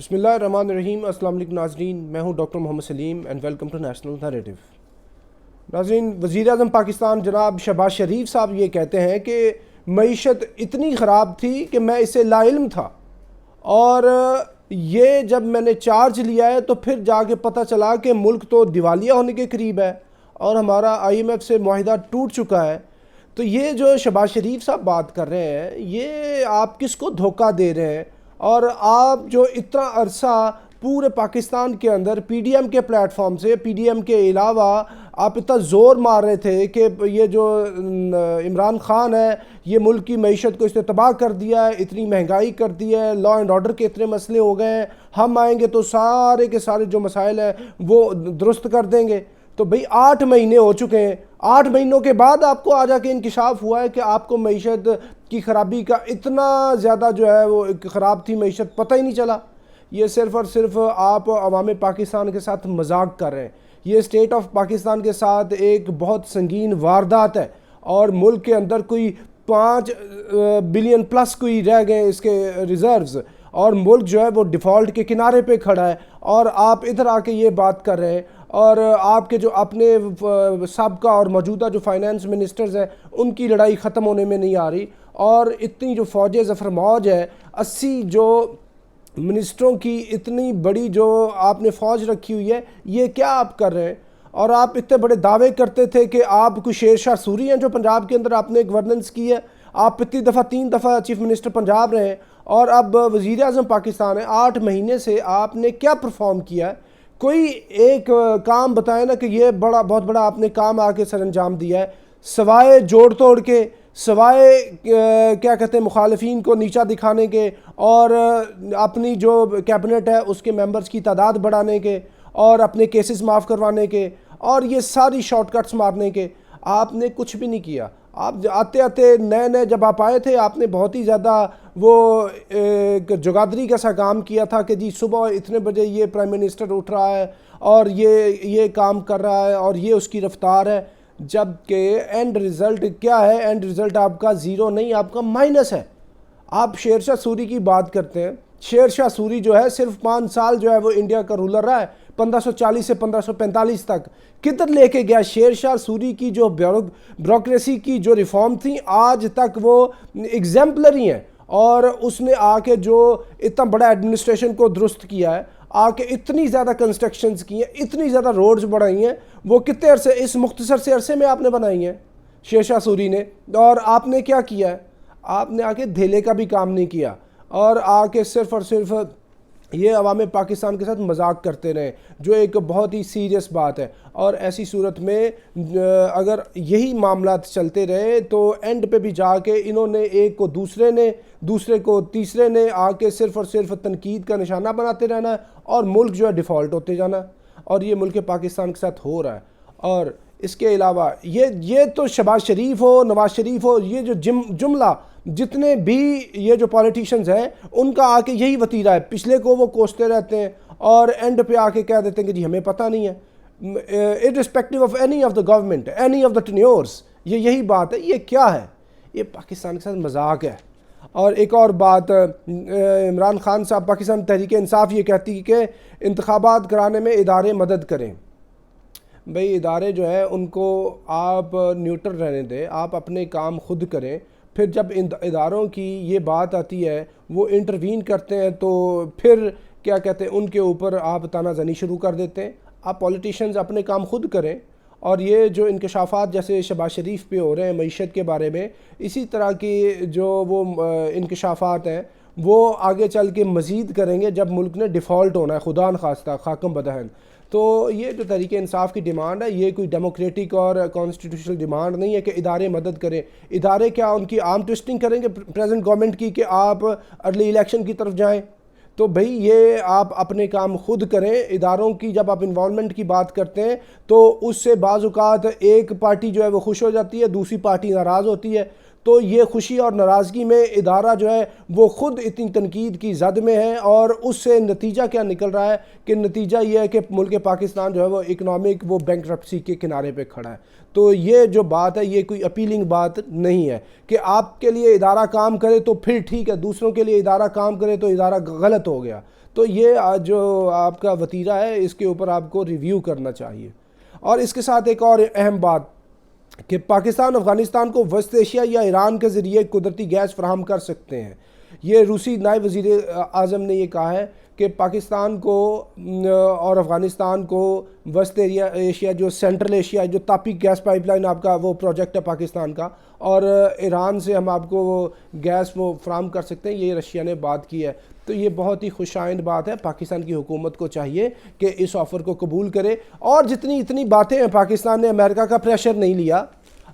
بسم اللہ الرحمن الرحیم۔ السلام علیکم ناظرین، میں ہوں doctor Muhammad Saleem and welcome to national narrative. ناظرین، وزیر اعظم پاکستان جناب شہباز شریف صاحب یہ کہتے ہیں کہ معیشت اتنی خراب تھی کہ میں اسے لا علم تھا، اور یہ جب میں نے چارج لیا ہے تو پھر جا کے پتہ چلا کہ ملک تو دیوالیہ ہونے کے قریب ہے اور ہمارا IMF سے معاہدہ ٹوٹ چکا ہے۔ تو یہ جو شہباز شریف صاحب بات کر رہے ہیں، یہ آپ کس کو دھوکہ دے رہے ہیں؟ اور آپ جو اتنا عرصہ پورے پاکستان کے اندر PDM کے پلیٹ فارم سے، PDM کے علاوہ آپ اتنا زور مار رہے تھے کہ یہ جو عمران خان ہے یہ ملک کی معیشت کو اس نے تباہ کر دیا ہے، اتنی مہنگائی کر دی ہے، لا اینڈ آرڈر کے اتنے مسئلے ہو گئے ہیں، ہم آئیں گے تو سارے کے سارے جو مسائل ہیں وہ درست کر دیں گے۔ تو بھئی 8 مہینے ہو چکے ہیں، 8 مہینوں کے بعد آپ کو آ جا کے انکشاف ہوا ہے کہ آپ کو معیشت کی خرابی کا اتنا زیادہ جو ہے وہ خراب تھی معیشت، پتہ ہی نہیں چلا۔ یہ صرف اور صرف آپ عوام پاکستان کے ساتھ مذاق کر رہے ہیں۔ یہ اسٹیٹ آف پاکستان کے ساتھ ایک بہت سنگین واردات ہے، اور ملک کے اندر کوئی 5 بلین پلس کوئی رہ گئے اس کے ریزروز، اور ملک جو ہے وہ ڈیفالٹ کے کنارے پہ کھڑا ہے، اور آپ ادھر آ کے یہ بات کر رہے ہیں۔ اور آپ کے جو اپنے سابقہ اور موجودہ جو فائنانس منسٹرز ہیں ان کی لڑائی ختم ہونے میں نہیں آ رہی، اور اتنی جو فوج ظفر موج ہے، 80 جو منسٹروں کی اتنی بڑی جو آپ نے فوج رکھی ہوئی ہے، یہ کیا آپ کر رہے ہیں؟ اور آپ اتنے بڑے دعوے کرتے تھے کہ آپ کوئی شیر شاہ سوری ہیں جو پنجاب کے اندر آپ نے گورننس کی ہے، آپ اتنی دفعہ 3 دفعہ چیف منسٹر پنجاب رہے ہیں، اور اب وزیر اعظم پاکستان ہے۔ 8 مہینے سے آپ نے کیا پرفارم کیا ہے؟ کوئی ایک کام بتائیں نا کہ یہ بہت بڑا آپ نے کام آ کے سر انجام دیا ہے، سوائے جوڑ توڑ کے، سوائے کیا کہتے ہیں مخالفین کو نیچا دکھانے کے، اور اپنی جو کیبنٹ ہے اس کے ممبرز کی تعداد بڑھانے کے، اور اپنے کیسز معاف کروانے کے، اور یہ ساری شارٹ کٹس مارنے کے۔ آپ نے کچھ بھی نہیں کیا۔ آپ آتے آتے نئے جب آپ آئے تھے، آپ نے بہت ہی زیادہ وہ جگادری کا سا کام کیا تھا کہ جی صبح اتنے بجے یہ پرائم منسٹر اٹھ رہا ہے اور یہ کام کر رہا ہے اور یہ اس کی رفتار ہے، جبکہ اینڈ رزلٹ کیا ہے؟ اینڈ رزلٹ آپ کا 0 نہیں، آپ کا مائنس ہے۔ آپ شیر شاہ سوری کی بات کرتے ہیں، شیر شاہ سوری جو ہے صرف 5 سال جو ہے وہ انڈیا کا رولر رہا ہے، 1540 سے 1545 تک۔ کدھر لے کے گیا شیر شاہ سوری کی جو بیوروکریسی کی جو ریفارم تھیں، آج تک وہ ایگزیمپلری ہیں، اور اس نے آ کے جو اتنا بڑا ایڈمنسٹریشن کو درست کیا ہے، آ کے اتنی زیادہ کنسٹرکشنز کی ہیں، اتنی زیادہ روڈز بڑھائی ہیں، وہ کتنے عرصے، اس مختصر سے عرصے میں آپ نے بنائی ہیں شیر شاہ سوری نے۔ اور آپ نے کیا کیا ہے؟ آپ نے آ کے دھیلے کا بھی کام نہیں کیا، اور آ کے صرف اور صرف یہ عوام پاکستان کے ساتھ مذاق کرتے رہے، جو ایک بہت ہی سیریس بات ہے۔ اور ایسی صورت میں اگر یہی معاملات چلتے رہے تو اینڈ پہ بھی جا کے انہوں نے ایک کو دوسرے کو تیسرے نے آ کے صرف اور صرف تنقید کا نشانہ بناتے رہنا ہے، اور ملک جو ہے ڈیفالٹ ہوتے جانا ہے، اور یہ ملک پاکستان کے ساتھ ہو رہا ہے۔ اور اس کے علاوہ یہ تو شہباز شریف ہو، نواز شریف ہو، یہ جو جملہ جتنے بھی یہ جو پالیٹیشنز ہیں ان کا آ کے یہی وتیرہ ہے، پچھلے کو وہ کوستے رہتے ہیں اور اینڈ پہ آ کے کہہ دیتے ہیں کہ جی ہمیں پتہ نہیں ہے، irrespective of any of the government, any of the tenures، یہی بات ہے۔ یہ کیا ہے؟ یہ پاکستان کے ساتھ مذاق ہے۔ اور ایک اور بات، عمران خان صاحب، پاکستان تحریک انصاف یہ کہتی ہے کہ انتخابات کرانے میں ادارے مدد کریں۔ بھئی ادارے جو ہیں ان کو آپ نیوٹرل رہنے دیں، آپ اپنے کام خود کریں۔ پھر جب اداروں کی یہ بات آتی ہے وہ انٹروین کرتے ہیں تو پھر کیا کہتے ہیں ان کے اوپر آپ تانا زنی شروع کر دیتے ہیں۔ آپ پولیٹیشنز اپنے کام خود کریں، اور یہ جو انکشافات جیسے شہباز شریف پہ ہو رہے ہیں معیشت کے بارے میں، اسی طرح کی جو وہ انکشافات ہیں وہ آگے چل کے مزید کریں گے جب ملک نے ڈیفالٹ ہونا ہے، خدا نخواستہ، خاکم بدہن۔ تو یہ جو تحریک انصاف کی ڈیمانڈ ہے، یہ کوئی ڈیموکریٹک اور کانسٹیٹیوشنل ڈیمانڈ نہیں ہے کہ ادارے مدد کریں۔ ادارے کیا ان کی آرم ٹوئسٹنگ کریں گے پریزنٹ گورنمنٹ کی کہ آپ ارلی الیکشن کی طرف جائیں؟ تو بھئی یہ آپ اپنے کام خود کریں۔ اداروں کی جب آپ انوالومنٹ کی بات کرتے ہیں تو اس سے بعض اوقات ایک پارٹی جو ہے وہ خوش ہو جاتی ہے، دوسری پارٹی ناراض ہوتی ہے۔ تو یہ خوشی اور ناراضگی میں ادارہ جو ہے وہ خود اتنی تنقید کی زد میں ہے، اور اس سے نتیجہ کیا نکل رہا ہے کہ نتیجہ یہ ہے کہ ملک پاکستان جو ہے وہ اکنامک وہ بینکرپسی کے کنارے پہ کھڑا ہے۔ تو یہ جو بات ہے یہ کوئی اپیلنگ بات نہیں ہے کہ آپ کے لیے ادارہ کام کرے تو پھر ٹھیک ہے، دوسروں کے لیے ادارہ کام کرے تو ادارہ غلط ہو گیا۔ تو یہ جو آپ کا وتیرہ ہے اس کے اوپر آپ کو ریویو کرنا چاہیے۔ اور اس کے ساتھ ایک اور اہم بات کہ پاکستان افغانستان کو وسط ایشیا یا ایران کے ذریعے قدرتی گیس فراہم کر سکتے ہیں۔ یہ روسی نائب وزیر اعظم نے یہ کہا ہے کہ پاکستان کو اور افغانستان کو وسط ایشیا جو سینٹرل ایشیا جو تاپی گیس پائپ لائن آپ کا وہ پروجیکٹ ہے پاکستان کا، اور ایران سے ہم آپ کو وہ گیس وہ فراہم کر سکتے ہیں، یہ رشیا نے بات کی ہے۔ تو یہ بہت ہی خوش آئند بات ہے۔ پاکستان کی حکومت کو چاہیے کہ اس آفر کو قبول کرے، اور جتنی اتنی باتیں ہیں پاکستان نے امریکہ کا پریشر نہیں لیا،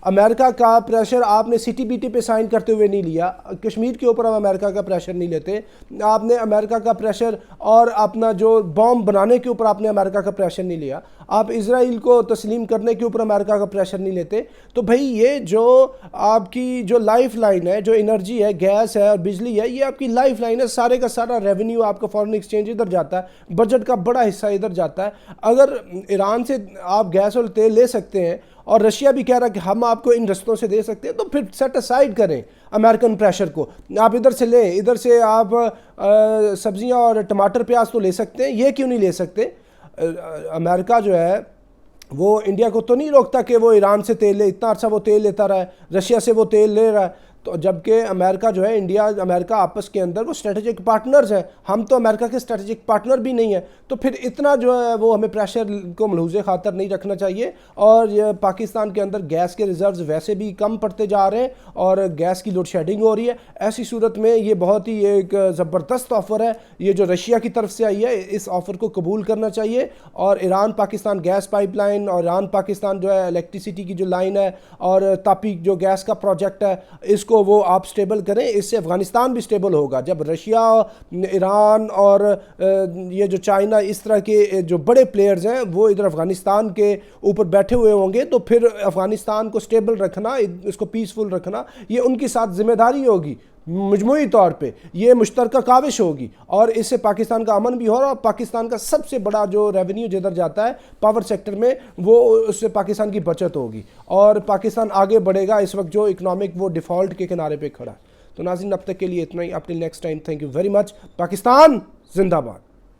امریکہ کا پریشر آپ نے سی ٹی بی ٹی پہ سائن کرتے ہوئے نہیں لیا، کشمیر کے اوپر ہم امریکہ کا پریشر نہیں لیتے، آپ نے امریکہ کا پریشر اور اپنا جو بام بنانے کے اوپر آپ نے امریکہ کا پریشر نہیں لیا، آپ اسرائیل کو تسلیم کرنے کے اوپر امریکہ کا پریشر نہیں لیتے۔ تو بھائی یہ جو آپ کی جو لائف لائن ہے، جو انرجی ہے، گیس ہے اور بجلی ہے، یہ آپ کی لائف لائن ہے، سارے کا سارا ریونیو آپ کا فارن ایکسچینج ادھر جاتا ہے، بجٹ کا بڑا حصہ ادھر جاتا ہے۔ اگر ایران سے آپ گیس اور تیل لے سکتے ہیں اور رشیا بھی کہہ رہا ہے کہ ہم آپ کو ان رستوں سے دے سکتے ہیں، تو پھر سیٹ اسائیڈ کریں امریکن پریشر کو، آپ ادھر سے لیں، ادھر سے آپ سبزیاں اور ٹماٹر پیاز تو لے سکتے ہیں، یہ کیوں نہیں لے سکتے؟ امریکہ جو ہے وہ انڈیا کو تو نہیں روکتا کہ وہ ایران سے تیل لے، اتنا عرصہ وہ تیل لیتا رہا ہے، رشیا سے وہ تیل لے رہا ہے، تو جبکہ امریکہ جو ہے انڈیا امریکہ آپس کے اندر وہ اسٹریٹجک پارٹنرز ہیں، ہم تو امریکہ کے اسٹریٹجک پارٹنر بھی نہیں ہیں، تو پھر اتنا جو ہے وہ ہمیں پریشر کو ملحوظ خاطر نہیں رکھنا چاہیے۔ اور یہ پاکستان کے اندر گیس کے ریزروز ویسے بھی کم پڑتے جا رہے ہیں اور گیس کی لوڈ شیڈنگ ہو رہی ہے، ایسی صورت میں یہ بہت ہی ایک زبردست آفر ہے یہ جو رشیا کی طرف سے آئی ہے، اس آفر کو قبول کرنا چاہیے۔ اور Iran Pakistan gas pipeline اور ایران پاکستان جو ہے الیکٹریسٹی کی جو لائن ہے اور تاپی جو گیس کا پروجیکٹ ہے، اس کو وہ آپ سٹیبل کریں، اس سے افغانستان بھی سٹیبل ہوگا۔ جب رشیا، ایران اور یہ جو چائنا اس طرح کے جو بڑے پلیئرز ہیں وہ ادھر افغانستان کے اوپر بیٹھے ہوئے ہوں گے، تو پھر افغانستان کو سٹیبل رکھنا، اس کو پیسفل رکھنا، یہ ان کی ساتھ ذمہ داری ہوگی، مجموعی طور پہ یہ مشترکہ کاوش ہوگی، اور اس سے پاکستان کا امن بھی ہو رہا، اور پاکستان کا سب سے بڑا جو ریونیو جدھر جاتا ہے پاور سیکٹر میں، وہ اس سے پاکستان کی بچت ہوگی اور پاکستان آگے بڑھے گا اس وقت جو اکنامک وہ ڈیفالٹ کے کنارے پہ کھڑا ہے۔ تو ناظرین اب تک کے لیے اتنا ہی، up till next time, thank you very much. Pakistan زندہ باد۔